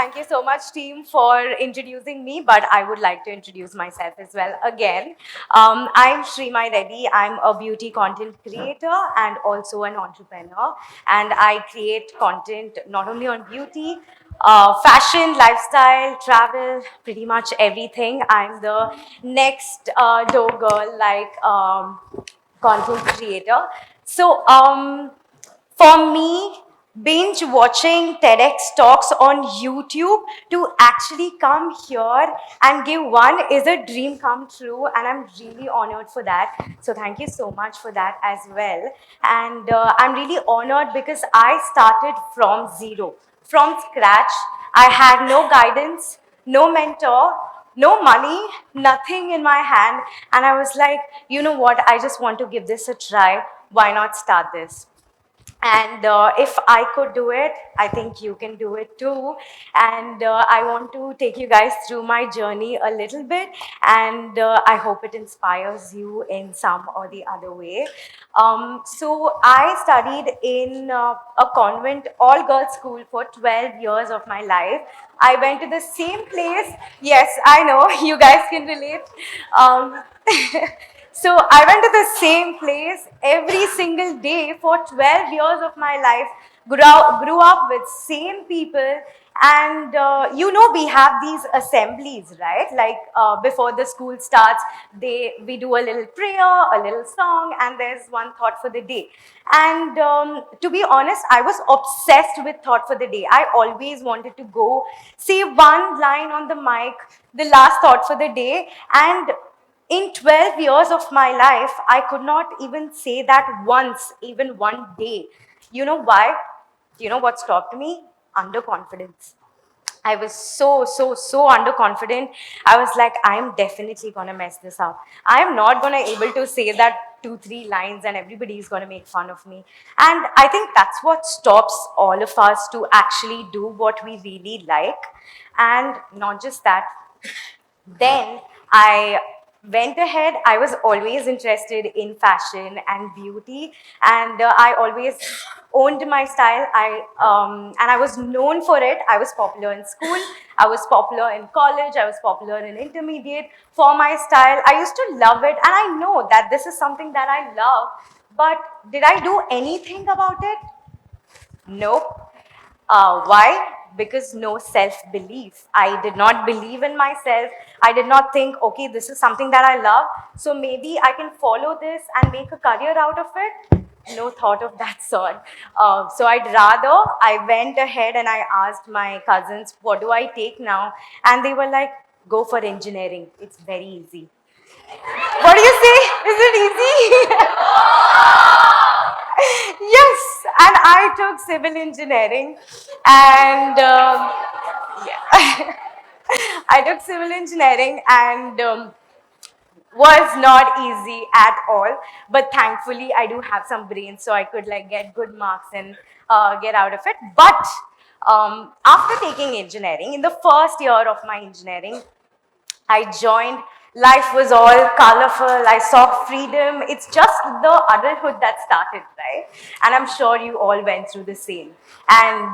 Thank you so much, team, for introducing me, but I would like to introduce myself as well again. I'm Srimai Reddy. I'm a beauty content creator and also an entrepreneur. And I create content not only on beauty, fashion, lifestyle, travel, pretty much everything. I'm the next door girl, like content creator. For me, binge watching TEDx talks on YouTube to actually come here and give one is a dream come true, and I'm really honored for that. So thank you so much for that as well. And I'm really honored because I started from zero, from scratch. I had no guidance, no mentor, no money, nothing in my hand. And I was like, you know what, I just want to give this a try. Why not start this? And if I could do it, I think you can do it too. And I want to take you guys through my journey a little bit, and I hope it inspires you in some or the other way. So I studied in a convent all-girls school for 12 years of my life. I went to the same place. Yes, I know, you guys can relate. Um, So I went to the same place every single day for 12 years of my life, grew up with same people, and we have these assemblies, right? Like before the school starts, we do a little prayer, a little song, and there's one thought for the day. And to be honest, I was obsessed with thought for the day. I always wanted to go say one line on the mic, the last thought for the day, and in 12 years of my life, I could not even say that once, even one day. You know why? You know what stopped me? Underconfidence. I was so underconfident. I was like, I'm definitely gonna mess this up. I'm not gonna able to say that two, three lines and everybody's gonna make fun of me. And I think that's what stops all of us to actually do what we really like. And not just that, then I went ahead. I was always interested in fashion and beauty, and I always owned my style. And I was known for it. I was popular in school. I was popular in college. I was popular in intermediate for my style. I used to love it, and I know that this is something that I love. But did I do anything about it? Nope. Why? Because no self-belief. I did not believe in myself. I did not think, okay, this is something that I love, so maybe I can follow this and make a career out of it. No thought of that sort. I went ahead and I asked my cousins, what do I take now? And they were like, go for engineering. It's very easy. What do you say? Is it easy? Yes, and I took civil engineering, and yeah, I took civil engineering, and was not easy at all. But thankfully, I do have some brains, so I could like get good marks and get out of it. But after taking engineering, in the first year of my engineering, I joined. Life was all colorful. I saw freedom. It's just the adulthood that started, right? And I'm sure you all went through the same. And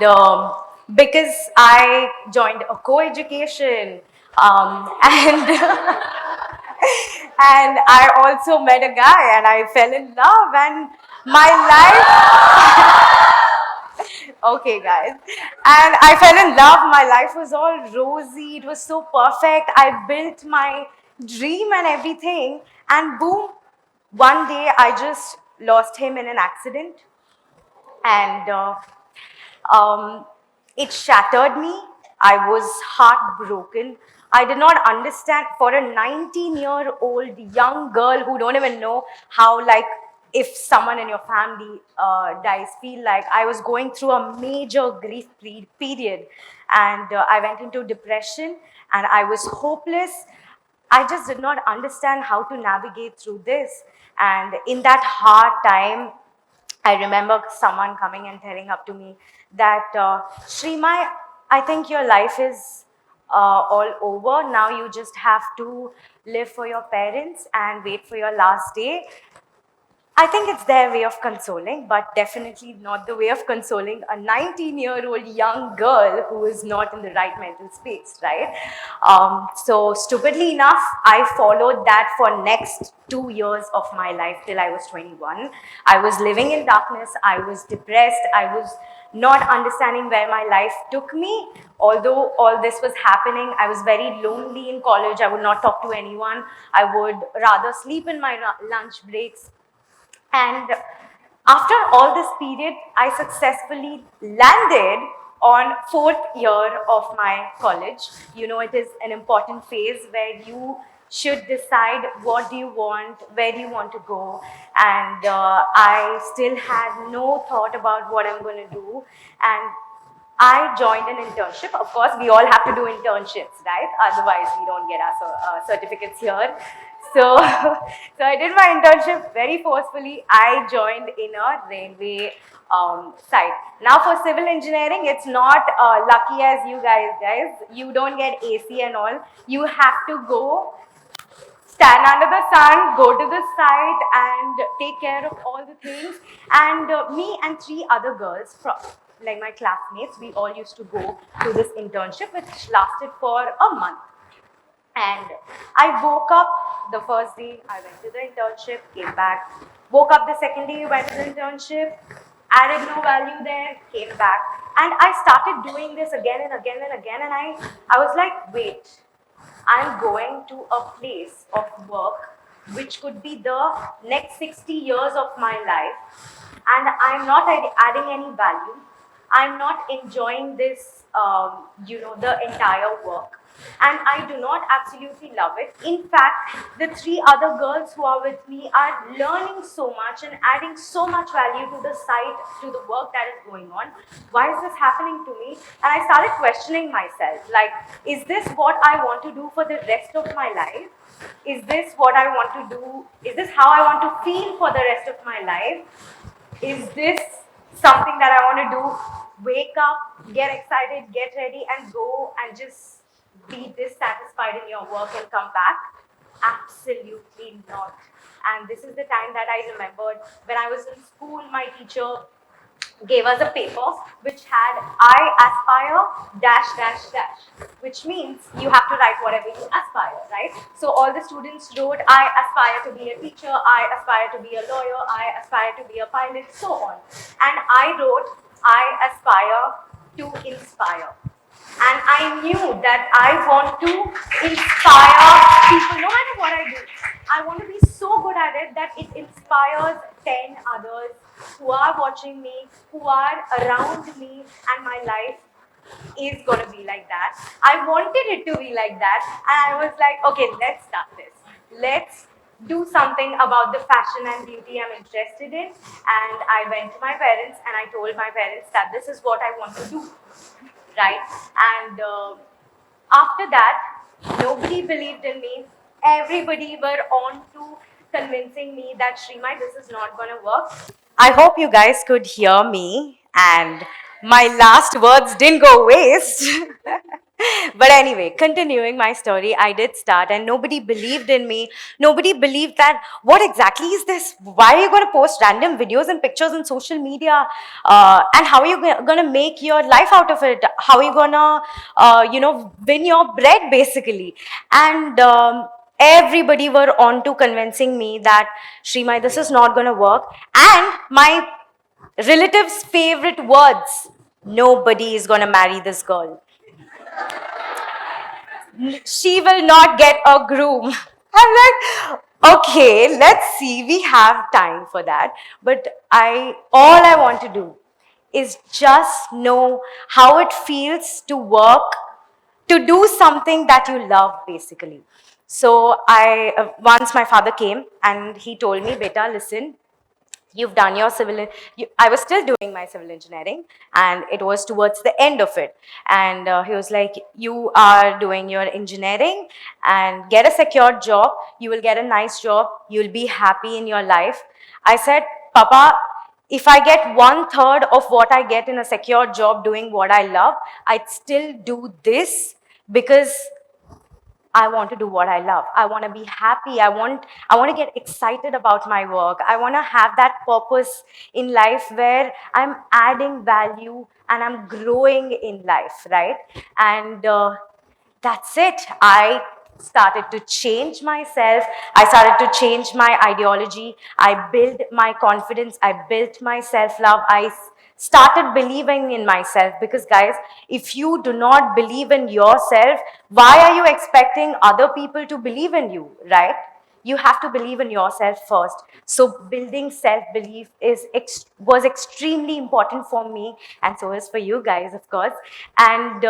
because I joined a co-education, and and I also met a guy, and I fell in love, and my life. Okay, guys. And I fell in love. My life was all rosy. It was so perfect. I built my dream and everything. And boom, one day I just lost him in an accident. And it shattered me. I was heartbroken. I did not understand for a 19-year-old young girl who don't even know how, like, if someone in your family dies, feel like. I was going through a major grief period, and I went into depression, and I was hopeless. I just did not understand how to navigate through this. And in that hard time, I remember someone coming and telling up to me that, Srimai, I think your life is all over. Now you just have to live for your parents and wait for your last day. I think it's their way of consoling, but definitely not the way of consoling a 19-year-old young girl who is not in the right mental space, right? So stupidly enough, I followed that for next 2 years of my life till I was 21. I was living in darkness. I was depressed. I was not understanding where my life took me. Although all this was happening, I was very lonely in college. I would not talk to anyone. I would rather sleep in my lunch breaks. And after all this period, I successfully landed on fourth year of my college. You know, it is an important phase where you should decide what do you want, where do you want to go. And I still had no thought about what I'm going to do. And I joined an internship. Of course, we all have to do internships, right? Otherwise, we don't get our certificates here. So, so I did my internship very forcefully. I joined in a railway site. Now, for civil engineering, it's not lucky as you guys. You don't get AC and all. You have to go stand under the sun, go to the site and take care of all the things. And me and three other girls from like my classmates, we all used to go to this internship which lasted for a month. And I woke up the first day, I went to the internship, came back. Woke up the second day, went to the internship, added no value there, came back. And I started doing this again and again and again. And I was like, wait, I'm going to a place of work which could be the next 60 years of my life, and I'm not adding any value. I'm not enjoying this, the entire work, and I do not absolutely love it. In fact, the three other girls who are with me are learning so much and adding so much value to the site, to the work that is going on. Why is this happening to me? And I started questioning myself, like, is this what I want to do for the rest of my life? Is this what I want to do? Is this how I want to feel for the rest of my life? Is this something that I want to do? Wake up, get excited, get ready, and go and just be dissatisfied in your work and come back? Absolutely not. And this is the time that I remembered when I was in school, my teacher gave us a paper which had I aspire dash dash dash, which means you have to write whatever you aspire, right? So all the students wrote, I aspire to be a teacher, I aspire to be a lawyer, I aspire to be a pilot, so on. And I wrote, I aspire to inspire. And I knew that I want to inspire people, no matter what I do. I want to be so good at it that it inspires 10 others who are watching me, who are around me, and my life is going to be like that. I wanted it to be like that, and I was like, okay, let's start this. Let's do something about the fashion and beauty I'm interested in. And I went to my parents and I told my parents that this is what I want to do, right? And after that, nobody believed in me. Everybody were on to convincing me that Shrima, this is not going to work. I hope you guys could hear me and my last words didn't go waste. But anyway, continuing my story, I did start and nobody believed in me. Nobody believed that, what exactly is this? Why are you going to post random videos and pictures on social media? And how are you going to make your life out of it? How are you going to, win your bread basically? And everybody were on to convincing me that, Shrima, this is not going to work. And my relatives' favorite words, nobody is going to marry this girl. She will not get a groom. I'm like, okay, let's see. We have time for that. But all I want to do is just know how it feels to work, to do something that you love, basically. So once my father came and he told me, beta, listen, you've done your I was still doing my civil engineering and it was towards the end of it. And he was like, you are doing your engineering and get a secure job. You will get a nice job. You'll be happy in your life. I said, Papa, if I get 1/3 of what I get in a secure job doing what I love, I'd still do this because I want to do what I love. I want to be happy. I want to get excited about my work. I want to have that purpose in life where I'm adding value and I'm growing in life, right? And that's it. I started to change myself. I started to change my ideology. I built my confidence. I built my self-love. Started believing in myself, because guys, if you do not believe in yourself, why are you expecting other people to believe in you, right? You have to believe in yourself first. So building self-belief was extremely important for me, and so is for you guys, of course. And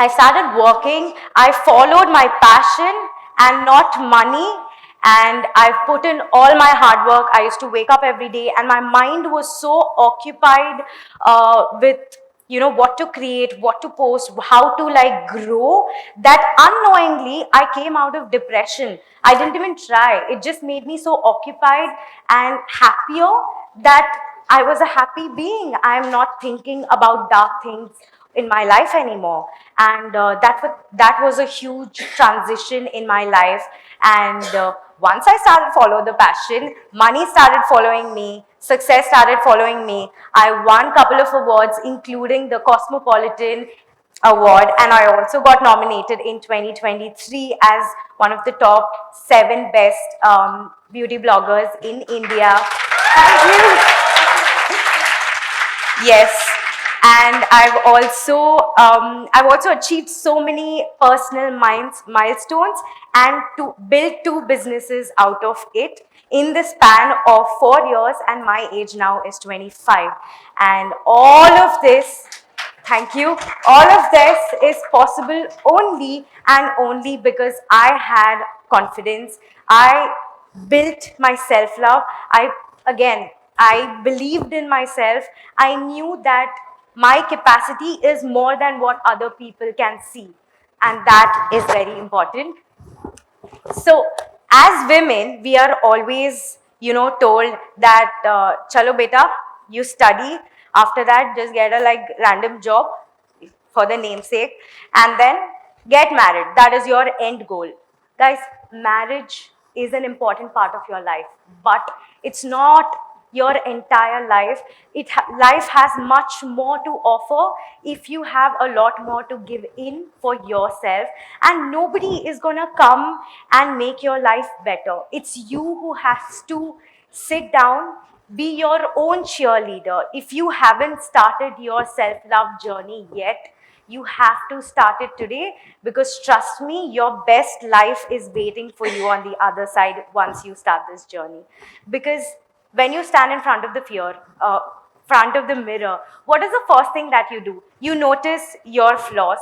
I started working. I followed my passion and not money. And I put in all my hard work. I used to wake up every day, and my mind was so occupied with, what to create, what to post, how to like grow, that unknowingly I came out of depression. I didn't even try. It just made me so occupied and happier that I was a happy being. I'm not thinking about dark things in my life anymore. And that was a huge transition in my life. And once I started follow the passion, money started following me, success started following me. I won a couple of awards, including the Cosmopolitan Award, and I also got nominated in 2023 as one of the top 7 best beauty bloggers in India. Thank you. Yes, and I've also achieved so many personal milestones, and to build 2 businesses out of it in the span of 4 years, and my age now is 25. And all of this, thank you, all of this is possible only and only because I had confidence. I built my self-love. Again, I believed in myself. I knew that my capacity is more than what other people can see. And that is very important. So, as women, we are always, told that, chalo beta, you study. After that, just get a like random job for the namesake, and then get married. That is your end goal. Guys, marriage is an important part of your life, but it's not your entire life. Life has much more to offer if you have a lot more to give in for yourself, and nobody is gonna come and make your life better. It's you who has to sit down, be your own cheerleader. If you haven't started your self-love journey yet, you have to start it today, because trust me, your best life is waiting for you on the other side once you start this journey. Because when you stand in front of front of the mirror, what is the first thing that you do? You notice your flaws.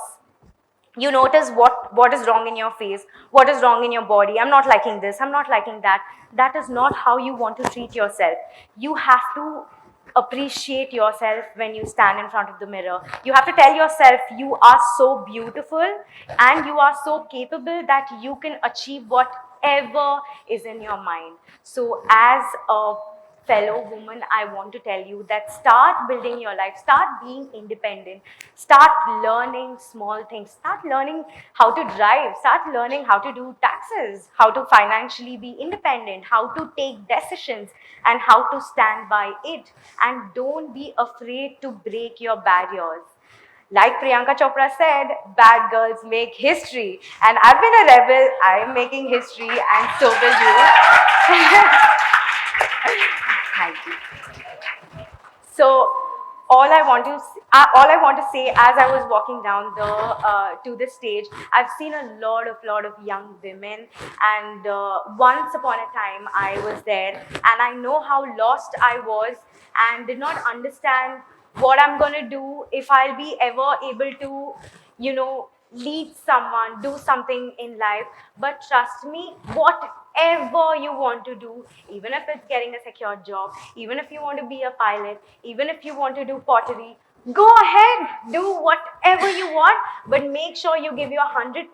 You notice what is wrong in your face, what is wrong in your body. I'm not liking this, I'm not liking that. That is not how you want to treat yourself. You have to appreciate yourself. When you stand in front of the mirror, you have to tell yourself you are so beautiful and you are so capable that you can achieve whatever is in your mind. So as a fellow woman, I want to tell you that start building your life, start being independent, start learning small things, start learning how to drive, start learning how to do taxes, how to financially be independent, how to take decisions, and how to stand by it. And don't be afraid to break your barriers. Like Priyanka Chopra said, bad girls make history. And I've been a rebel, I am making history, and so will you. Thank you. So all I want to say, as I was walking down to the stage, I've seen a lot of young women, and once upon a time I was there, and I know how lost I was and did not understand what I'm gonna do, if I'll be ever able to, lead someone, do something in life. But trust me, whatever you want to do, even if it's getting a secure job, even if you want to be a pilot, even if you want to do pottery, go ahead, do whatever you want, but make sure you give your 100%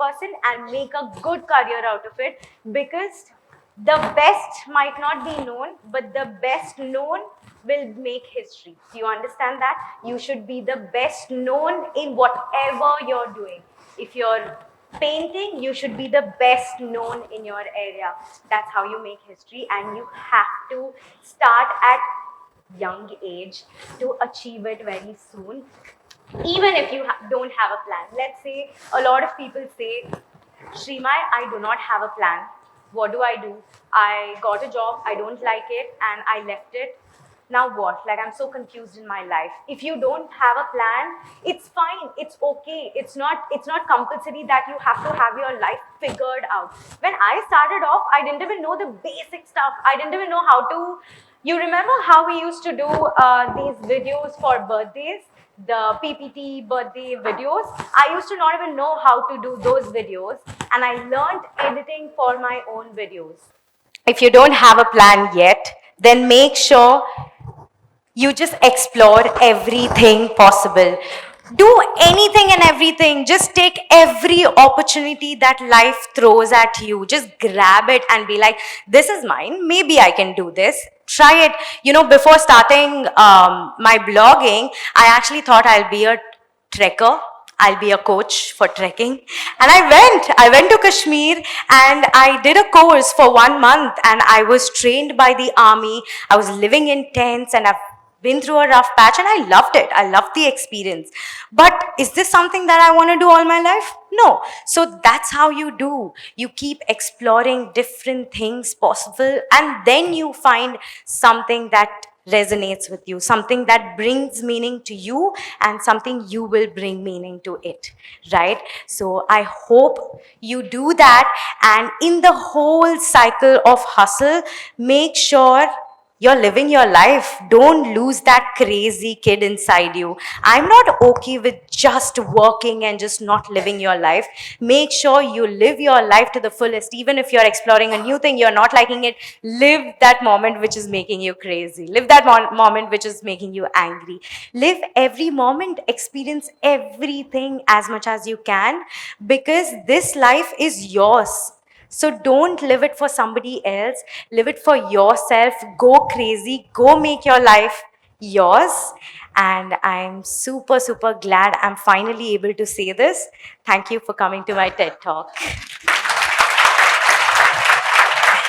and make a good career out of it, because the best might not be known, but the best known will make history. Do you understand that? You should be the best known in whatever you're doing. If you're Painting, you should be the best known in your area. That's how you make history, and you have to start at young age to achieve it very soon, even if you don't have a plan. Let's say a lot of people say, Srimai, I do not have a plan. What do I do? I got a job, I don't like it, and I left it. Now what? Like, I'm so confused in my life. If you don't have a plan, it's fine. It's okay. It's not compulsory that you have to have your life figured out. When I started off, I didn't even know the basic stuff. I didn't even know how to. You remember how we used to do these videos for birthdays? The PPT birthday videos. I used to not even know how to do those videos, and I learned editing for my own videos. If you don't have a plan yet, then make sure you just explore everything possible. Do anything and everything. Just take every opportunity that life throws at you. Just grab it and be like, this is mine. Maybe I can do this. Try it. Before starting my blogging, I actually thought I'll be a trekker. I'll be a coach for trekking. And I went to Kashmir, and I did a course for 1 month, and I was trained by the army. I was living in tents, and I've been through a rough patch, and I loved it. I loved the experience. But is this something that I want to do all my life? No. So that's how you do. You keep exploring different things possible, and then you find something that resonates with you, something that brings meaning to you, and something you will bring meaning to it, right? So I hope you do that, and in the whole cycle of hustle, make sure you're living your life. Don't lose that crazy kid inside you. I'm not okay with just working and just not living your life. Make sure you live your life to the fullest. Even if you're exploring a new thing, you're not liking it, live that moment which is making you crazy. Live that moment which is making you angry. Live every moment, experience everything as much as you can, because this life is yours. So don't live it for somebody else. Live it for yourself. Go crazy. Go make your life yours. And I'm super, super glad I'm finally able to say this. Thank you for coming to my TED Talk.